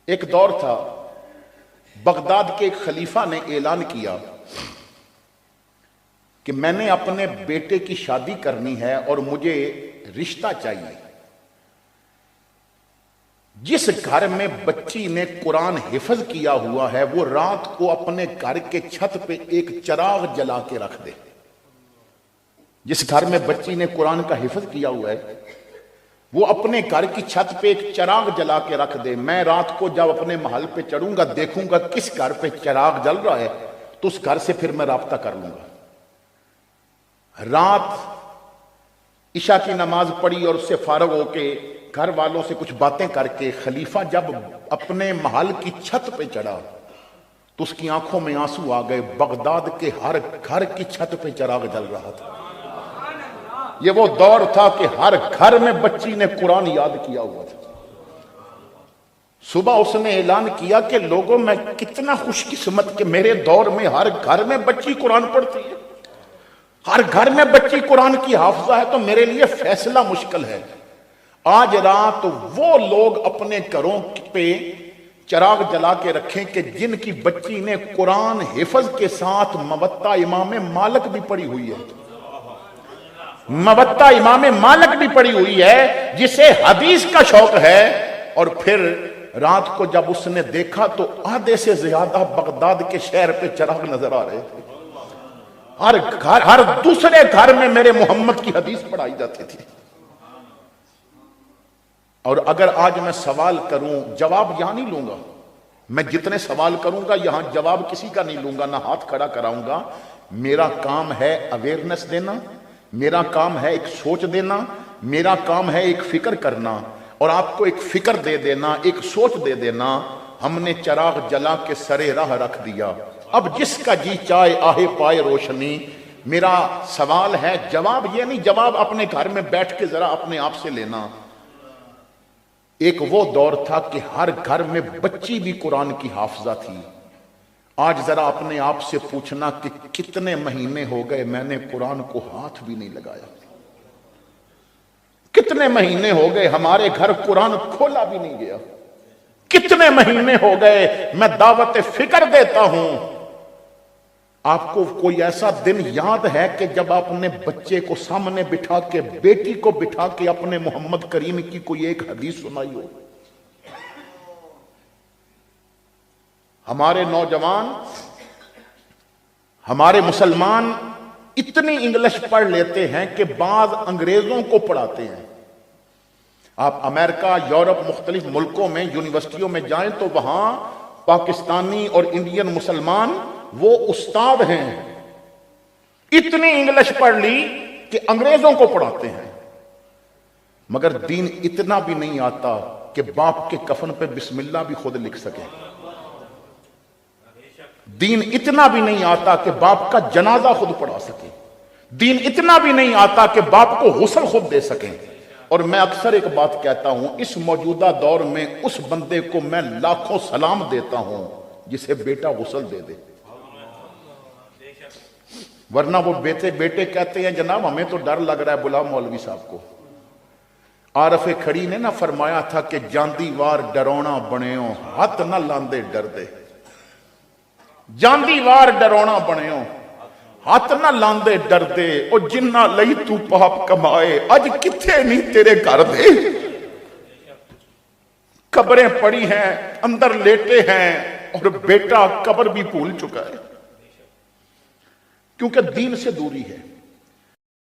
ایک دور تھا، بغداد کے ایک خلیفہ نے اعلان کیا کہ میں نے اپنے بیٹے کی شادی کرنی ہے اور مجھے رشتہ چاہیے۔ جس گھر میں بچی نے قرآن حفظ کیا ہوا ہے وہ رات کو اپنے گھر کے چھت پہ ایک چراغ جلا کے رکھ دے۔ جس گھر میں بچی نے قرآن کا حفظ کیا ہوا ہے وہ اپنے گھر کی چھت پہ ایک چراغ جلا کے رکھ دے۔ میں رات کو جب اپنے محل پہ چڑھوں گا دیکھوں گا کس گھر پہ چراغ جل رہا ہے تو اس گھر سے پھر میں رابطہ کر لوں گا۔ رات عشاء کی نماز پڑھی اور اس سے فارغ ہو کے گھر والوں سے کچھ باتیں کر کے خلیفہ جب اپنے محل کی چھت پہ چڑھا تو اس کی آنکھوں میں آنسو آ گئے۔ بغداد کے ہر گھر کی چھت پہ چراغ جل رہا تھا۔ یہ وہ دور تھا کہ ہر گھر میں بچی نے قرآن یاد کیا ہوا تھا۔ صبح اس نے اعلان کیا کہ لوگوں میں کتنا خوش قسمت کہ میرے دور میں ہر گھر میں بچی قرآن پڑھتی ہے، ہر گھر میں بچی قرآن کی حافظہ ہے، تو میرے لیے فیصلہ مشکل ہے۔ آج رات وہ لوگ اپنے گھروں پہ چراغ جلا کے رکھیں کہ جن کی بچی نے قرآن حفظ کے ساتھ موطا امام مالک بھی پڑھی ہوئی ہے، موطا امام مالک بھی پڑھی ہوئی ہے، جسے حدیث کا شوق ہے۔ اور پھر رات کو جب اس نے دیکھا تو آدھے سے زیادہ بغداد کے شہر پہ چراغ نظر آ رہے تھے۔ ہر دوسرے گھر میں میرے محمد کی حدیث پڑھائی جاتی تھی۔ اور اگر آج میں سوال کروں جواب یہاں نہیں لوں گا، میں جتنے سوال کروں گا یہاں جواب کسی کا نہیں لوں گا، نہ ہاتھ کھڑا کراؤں گا۔ میرا کام ہے اویئرنس دینا، میرا کام ہے ایک سوچ دینا، میرا کام ہے ایک فکر کرنا اور آپ کو ایک فکر دے دینا، ایک سوچ دے دینا۔ ہم نے چراغ جلا کے سرے راہ رکھ دیا، اب جس کا جی چائے آہے پائے روشنی۔ میرا سوال ہے، جواب یہ نہیں، جواب اپنے گھر میں بیٹھ کے ذرا اپنے آپ سے لینا۔ ایک وہ دور تھا کہ ہر گھر میں بچی بھی قرآن کی حافظہ تھی۔ آج ذرا اپنے آپ سے پوچھنا کہ کتنے مہینے ہو گئے میں نے قرآن کو ہاتھ بھی نہیں لگایا، کتنے مہینے ہو گئے ہمارے گھر قرآن کھولا بھی نہیں گیا، کتنے مہینے ہو گئے میں دعوت فکر دیتا ہوں۔ آپ کو کوئی ایسا دن یاد ہے کہ جب آپ نے بچے کو سامنے بٹھا کے، بیٹی کو بٹھا کے اپنے محمد کریم کی کوئی ایک حدیث سنائی ہو؟ ہمارے نوجوان، ہمارے مسلمان اتنی انگلش پڑھ لیتے ہیں کہ بعض انگریزوں کو پڑھاتے ہیں۔ آپ امریکہ، یورپ، مختلف ملکوں میں یونیورسٹیوں میں جائیں تو وہاں پاکستانی اور انڈین مسلمان وہ استاد ہیں، اتنی انگلش پڑھ لی کہ انگریزوں کو پڑھاتے ہیں، مگر دین اتنا بھی نہیں آتا کہ باپ کے کفن پہ بسم اللہ بھی خود لکھ سکے۔ دین اتنا بھی نہیں آتا کہ باپ کا جنازہ خود پڑھا سکے۔ دین اتنا بھی نہیں آتا کہ باپ کو غسل خود دے سکیں۔ اور میں اکثر ایک بات کہتا ہوں، اس موجودہ دور میں اس بندے کو میں لاکھوں سلام دیتا ہوں جسے بیٹا غسل دے دے، ورنہ وہ بیٹے کہتے ہیں جناب ہمیں تو ڈر لگ رہا ہے، بلا مولوی صاحب کو۔ عارف کھڑی نے نہ فرمایا تھا کہ جاندی وار ڈرونا بنیو ہاتھ نہ لاندے ڈر دے، جاندی وار ڈرونا بنیو ہاتھ نہ لاندے ڈر دے، او جنہ لئی تو پاپ کمائے اج کتھے نہیں تیرے گھر دے۔ قبریں پڑی ہیں، اندر لیٹے ہیں اور بیٹا قبر بھی بھول چکا ہے، کیونکہ دین سے دوری ہے۔